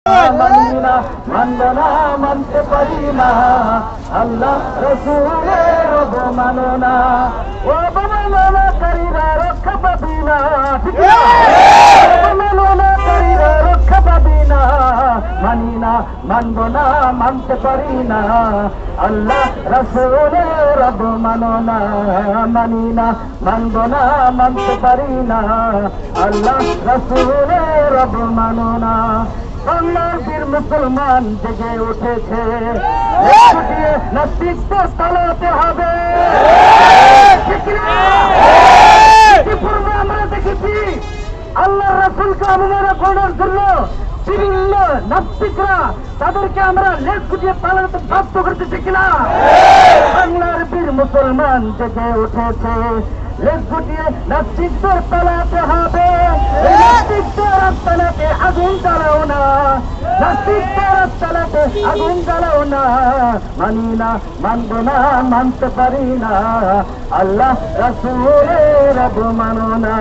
মানি না, মানব না, মানতে পারি না, আল্লাহ রসুলের অবমাননা। অবমাননাকারীরা রক্ষা পাবি না, ঠিক না? অবমাননাকারীরা রক্ষা পাবি না। মানি না, মানব না, মানতে পারি না, আল্লাহ রসুলের অবমাননা। মানি না, মানব না, মানতে পারি না, আল্লাহ রসুলের অবমাননা। বাংলার বীর মুসলমান জেগে উঠেছে, নাস্তিকদের চালাতে হবে। পূর্বে আমরা দেখেছি আল্লাহ রাসূলকে অবমাননা করার জন্য বিভিন্ন নাস্তিকরা তাদেরকে আমরা লেজ গুটিয়ে পালাতে বাধ্য করতেছি কিনা? বাংলার বীর মুসলমান জেগে উঠেছে, লেজ গুটিয়ে নাস্তিকদের পালাতে হবে। নাস্তিকদের আস্তানাতে আগুন জ্বালাও না, নাস্তিকদের আস্তানাতে আগুন জ্বালাও না। মানি না, মানব না, মানতে পারি না, আল্লাহ রাসূলের অবমাননা।